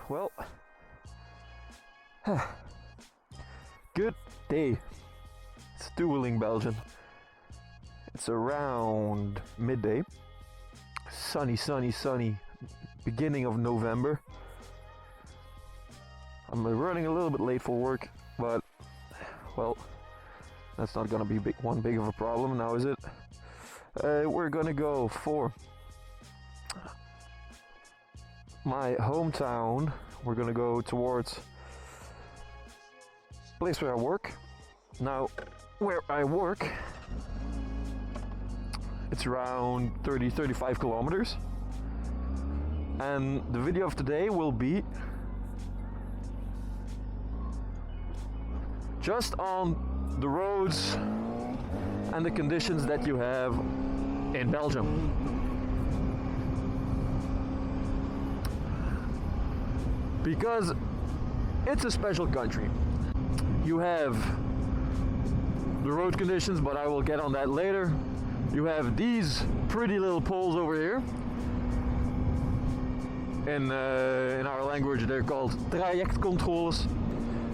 well, good day. It's dueling Belgian. It's around midday. Sunny, sunny, sunny. Beginning of November. I'm running a little bit late for work, but well, that's not gonna be one big of a problem now, is it? We're gonna go for my hometown. We're gonna go towards the place where I work. Now, where I work, it's around 30-35 kilometers. And the video of today will be just on the roads and the conditions that you have in Belgium. Because it's a special country. You have the road conditions, but I will get on that later. You have these pretty little poles over here. In our language, they're called trajectcontroles.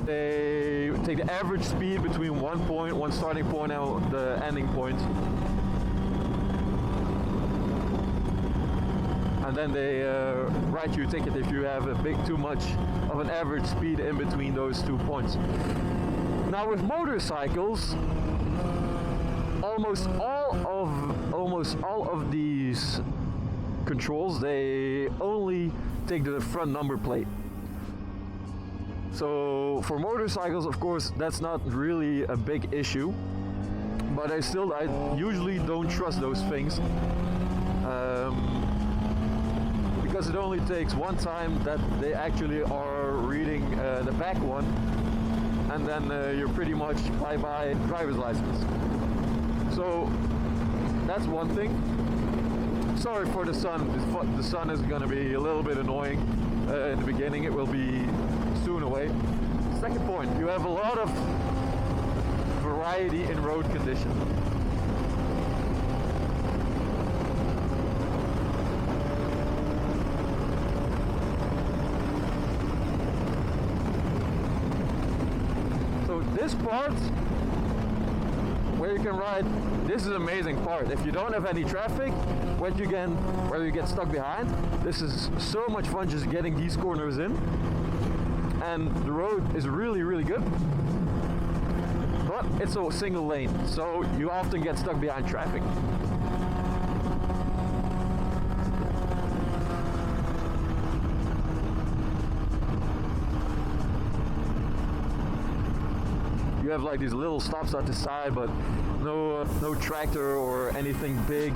They take the average speed between one starting point and the ending point. And then they write you a ticket if you have too much of an average speed in between those 2 points. Now with motorcycles, almost all of these controls, they only take the front number plate. So for motorcycles, of course, that's not really a big issue, but I usually don't trust those things, because it only takes one time that they actually are reading the back one, and then you're pretty much bye-bye driver's license. So that's one thing. Sorry for the sun. The sun is going to be a little bit annoying in the beginning. It will be soon away. Second point, you have a lot of variety in road conditions. So this part where you can ride, this is an amazing part. If you don't have any traffic, where you get stuck behind, this is so much fun just getting these corners in. And the road is really, really good. But it's a single lane, so you often get stuck behind traffic. You have like these little stops at the side, but no tractor or anything big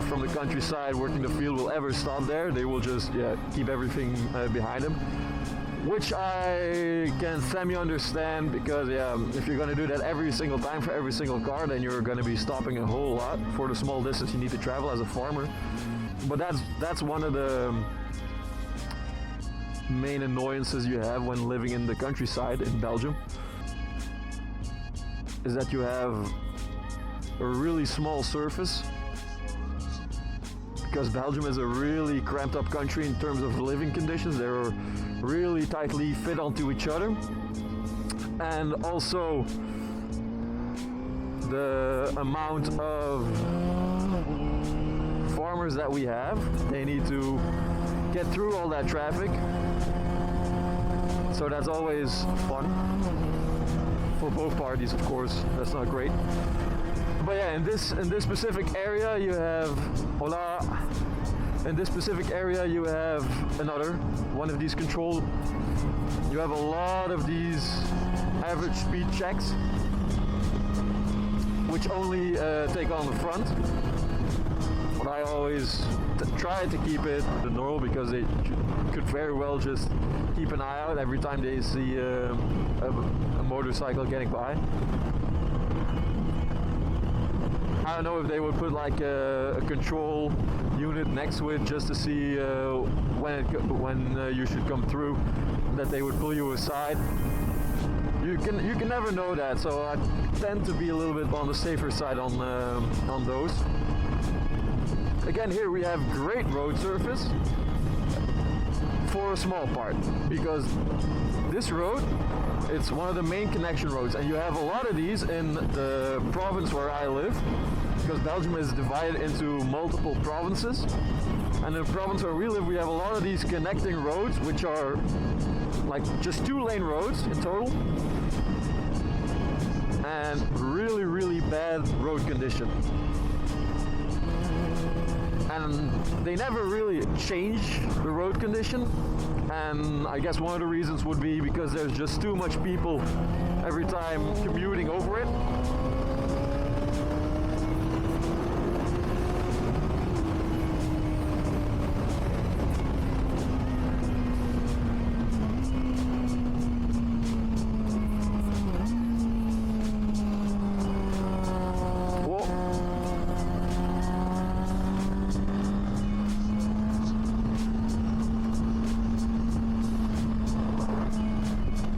from the countryside working the field will ever stop there. They will just keep everything behind them, which I can semi-understand, because if you're going to do that every single time for every single car, then you're going to be stopping a whole lot for the small distance you need to travel as a farmer. But that's one of the main annoyances you have when living in the countryside in Belgium, is that you have a really small surface, because Belgium is a really cramped up country in terms of living conditions. They're really tightly fit onto each other, and also the amount of farmers that we have, they need to get through all that traffic, so that's always fun for both parties, of course. That's not great. But yeah, in this specific area you have another one of these control. You have a lot of these average speed checks, which only take on the front. But I always try to keep it the normal, because they could very well just keep an eye out every time they see a motorcycle getting by. I don't know if they would put like a control unit next to it just to see when you should come through, that they would pull you aside. You can never know that, so I tend to be a little bit on the safer side on those. Again, here we have great road surface. For for a small part, because this road, it's one of the main connection roads, and you have a lot of these in the province where I live, because Belgium is divided into multiple provinces. And in the province where we live, we have a lot of these connecting roads, which are like just 2-lane roads in total, and really, really bad road condition. And they never really change the road condition, and I guess one of the reasons would be because there's just too much people every time commuting over it.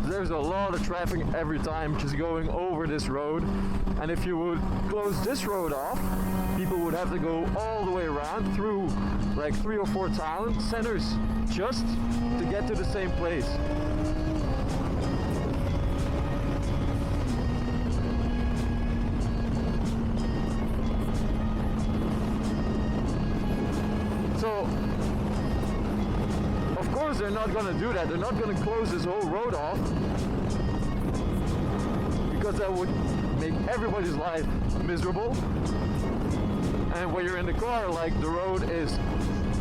There's a lot of traffic every time just going over this road, and if you would close this road off, people would have to go all the way around through like 3 or 4 town centers just to get to the same place. So of course they're not going to do that. They're not going to close this whole road off, because that would make everybody's life miserable. And when you're in the car, like, the road is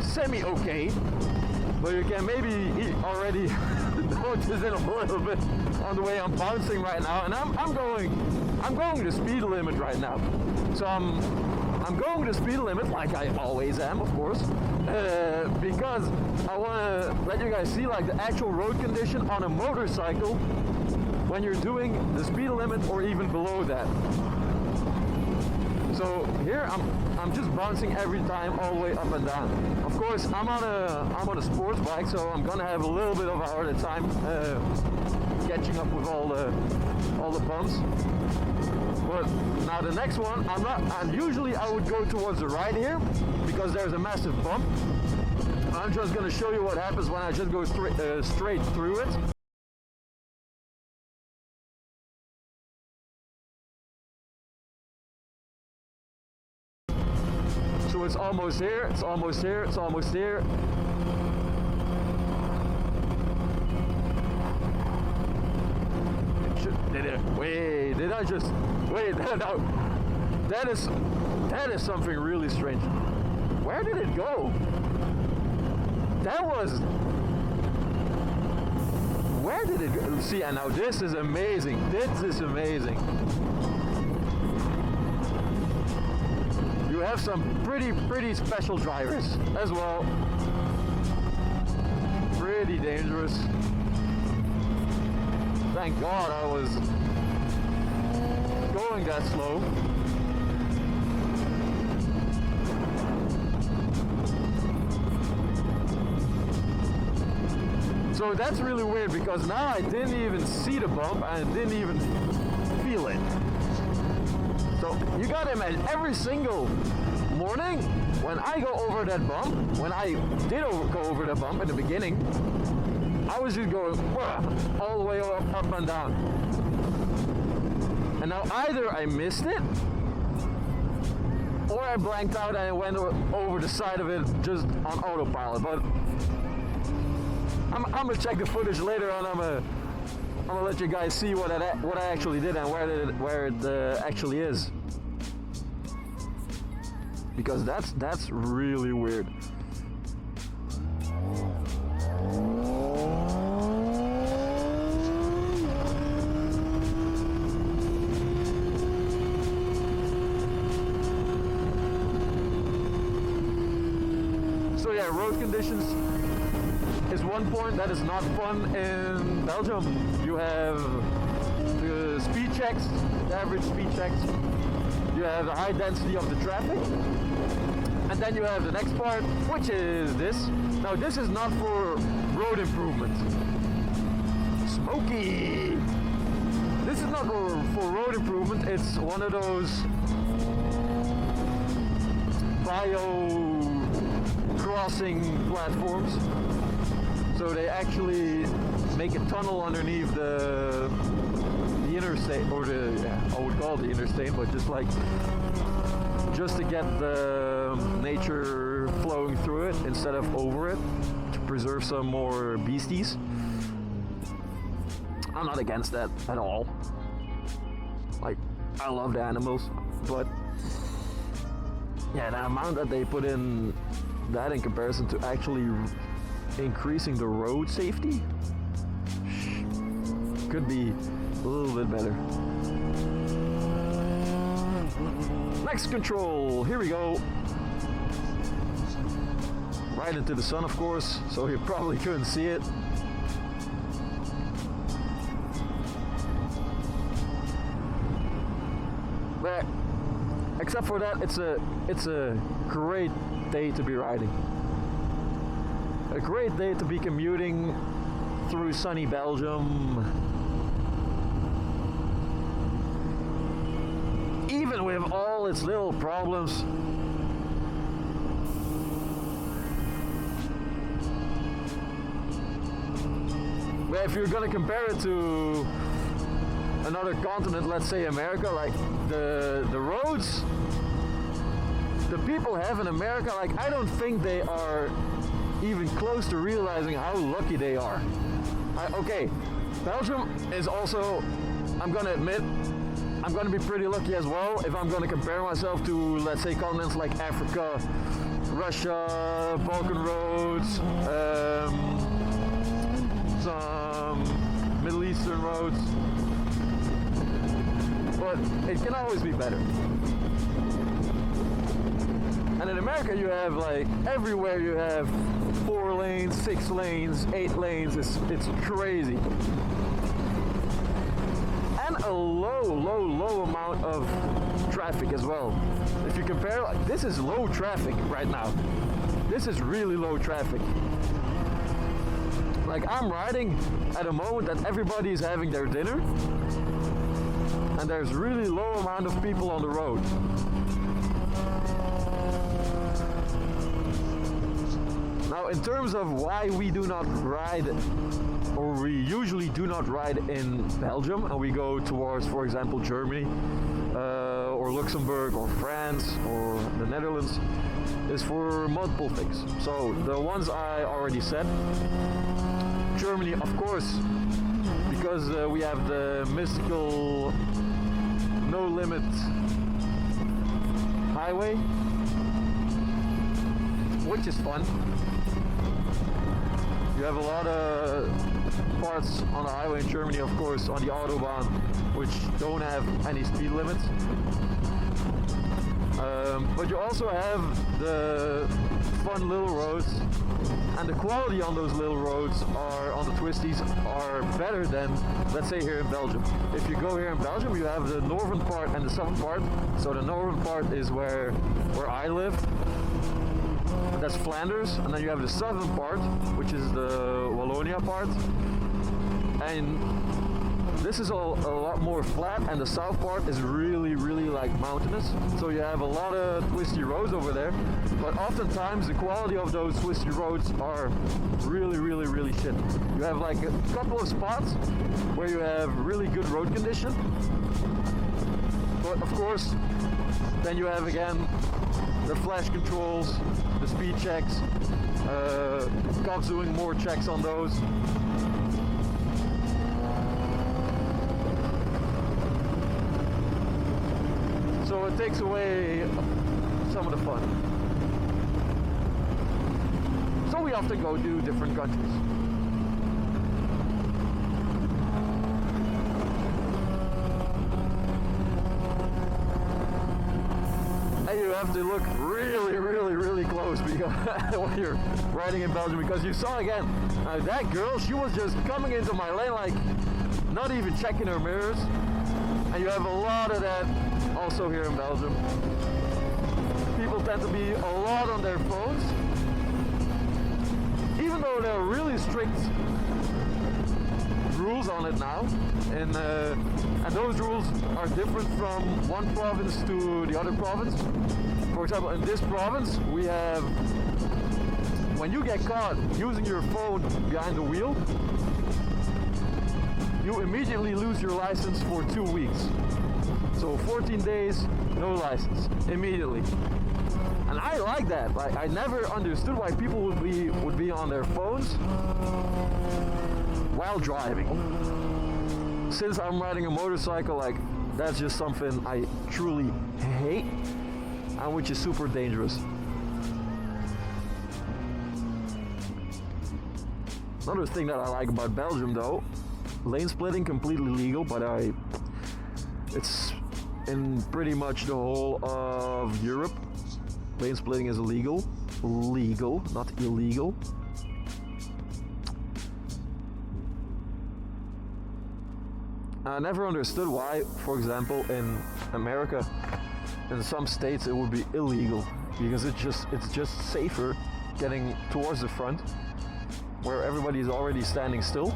semi-okay, but you can maybe already notice it a little bit on the way I'm bouncing right now. And I'm going the speed limit right now. So I'm going the speed limit like I always am, of course, because I want to let you guys see like the actual road condition on a motorcycle when you're doing the speed limit or even below that. So here I'm just bouncing every time all the way up and down. Of course, I'm on a sports bike, so I'm gonna have a little bit of a harder time catching up with all the bumps. But now the next one, and usually I would go towards the right here because there's a massive bump. I'm just gonna show you what happens when I just go straight through it. So it's almost here, it's almost here, it's almost here. That is something really strange. Where did it go? Where did it go? See, and now this is amazing. This is amazing. You have some pretty special drivers as well. Pretty dangerous. Thank God I was going that slow. So that's really weird, because now I didn't even see the bump and I didn't even feel it. So you gotta imagine, every single morning when I go over that bump, when I did go over the bump in the beginning, I was just going all the way up and down. And now either I missed it, or I blanked out and I went over the side of it just on autopilot. But I'm gonna check the footage later on. I'm gonna let you guys see what I actually did and where it actually is, because that's really weird. So yeah, road conditions is one point that is not fun in Belgium. You have the speed checks, the average speed checks. You have the high density of the traffic. And then you have the next part, which is this. Now this is not for road improvement. Smoky! This is not for road improvement. It's one of those bio crossing platforms. So So they actually make a tunnel underneath the interstate, or I would call it the interstate, but just to get the nature flowing through it instead of over it, to preserve some more beasties. I'm not against that at all. Like, I love the animals, but yeah, the amount that they put in that in comparison to actually increasing the road safety could be a little bit better. Next control, here we go. Right into the sun, of course, so you probably couldn't see it. But except for that, it's a great day to be riding. A great day to be commuting through sunny Belgium. Even with all its little problems. But if you're gonna compare it to another continent, let's say America, like the roads the people have in America, like I don't think they are even close to realizing how lucky they are. Okay, Belgium is also, I'm gonna admit, I'm gonna be pretty lucky as well if I'm gonna compare myself to, let's say, continents like Africa, Russia, Balkan roads, some Middle Eastern roads. But it can always be better. And in America you have, like, everywhere you have 4 lanes, 6 lanes, 8 lanes. It's crazy. And a low amount of traffic as well. If you compare, like, this is low traffic right now. This is really low traffic. Like, I'm riding at a moment that everybody is having their dinner. And there's really low amount of people on the road. Now, in terms of why we do not ride, or we usually do not ride in Belgium, and we go towards, for example, Germany, or Luxembourg, or France, or the Netherlands, is for multiple things. So, the ones I already said. Germany, of course, because we have the mystical no limit highway, which is fun. You have a lot of parts on the highway in Germany, of course, on the Autobahn, which don't have any speed limits. But you also have the fun little roads, and the quality on those little roads on the twisties are better than, let's say, here in Belgium. If you go here in Belgium, you have the northern part and the southern part. So the northern part is where I live. That's Flanders, and then you have the southern part, which is the Wallonia part. And this is a lot more flat, and the south part is really like mountainous. So you have a lot of twisty roads over there, but oftentimes the quality of those twisty roads are really shit. You have like a couple of spots where you have really good road condition, but of course then you have again the flash controls, the speed checks, cops doing more checks on those. So it takes away some of the fun. So we often go to different countries. And you have to look really close because when you're riding in Belgium, because you saw again, that girl, she was just coming into my lane, like not even checking her mirrors. And you have a lot of that also here in Belgium. People tend to be a lot on their phones, even though there are really strict rules on it now, and those rules are different from one province to the other province. For example, in this province we have, when you get caught using your phone behind the wheel, you immediately lose your license for 2 weeks. So 14 days, no license, immediately. And I like that. Like, I never understood why people would be on their phones while driving. Since I'm riding a motorcycle, like, that's just something I truly hate, and which is super dangerous. Another thing that I like about Belgium, though, lane splitting completely legal, but it's in pretty much the whole of Europe. Lane splitting is illegal, not illegal. I never understood why, for example, in America, in some states it would be illegal, because it's just safer getting towards the front, where everybody is already standing still.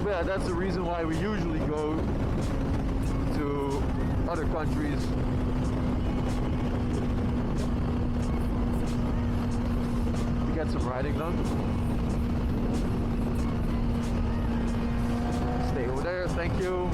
Yeah, that's the reason why we usually go to other countries to get some riding done. Stay over there, thank you.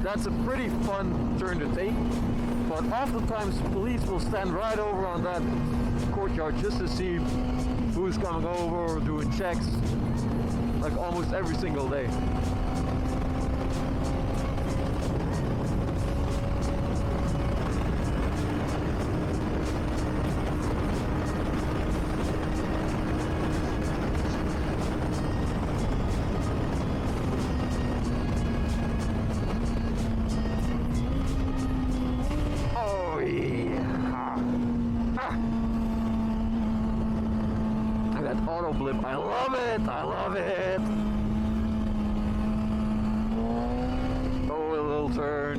That's a pretty fun turn to take, but oftentimes police will stand right over on that courtyard just to see who's coming over or doing checks, like almost every single day. Auto blip, I love it, I love it. Oh, a little turn.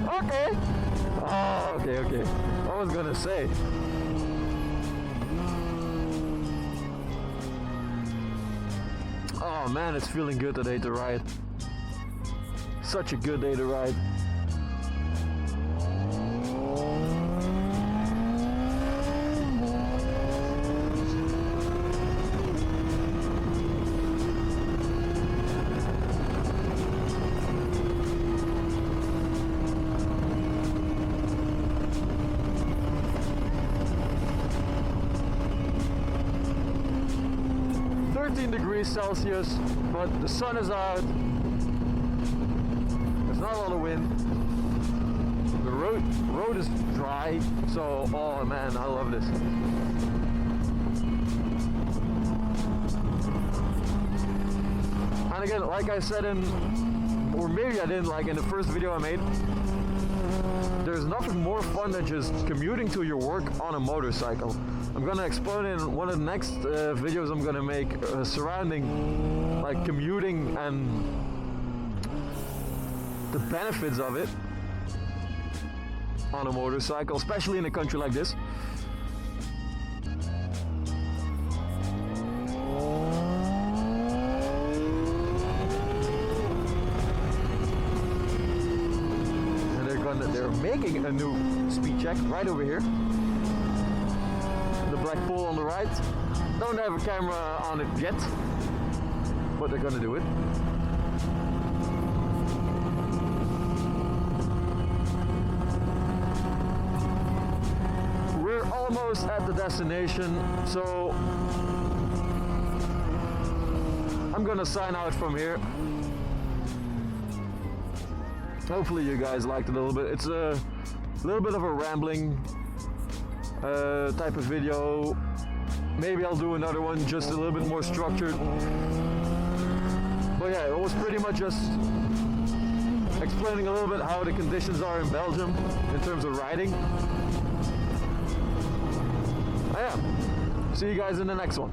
Okay. Oh, okay. I was gonna say. Oh man, it's feeling good today to ride. Such a good day to ride. 13 degrees Celsius, but the sun is out. There's not a lot of wind. The road is dry, so oh man, I love this. And again, like I said or maybe I didn't, like in the first video I made, there's nothing more fun than just commuting to your work on a motorcycle. I'm gonna explain in one of the next videos I'm gonna make surrounding like commuting and the benefits of it on a motorcycle, especially in a country like this. They're making a new speed check right over here. The black pole on the right. Don't have a camera on it yet, but they're gonna do it. We're almost at the destination, so I'm gonna sign out from here. Hopefully you guys liked it a little bit. It's a little bit of a rambling type of video. Maybe I'll do another one just a little bit more structured. But yeah, it was pretty much just explaining a little bit how the conditions are in Belgium in terms of riding. Yeah. See you guys in the next one.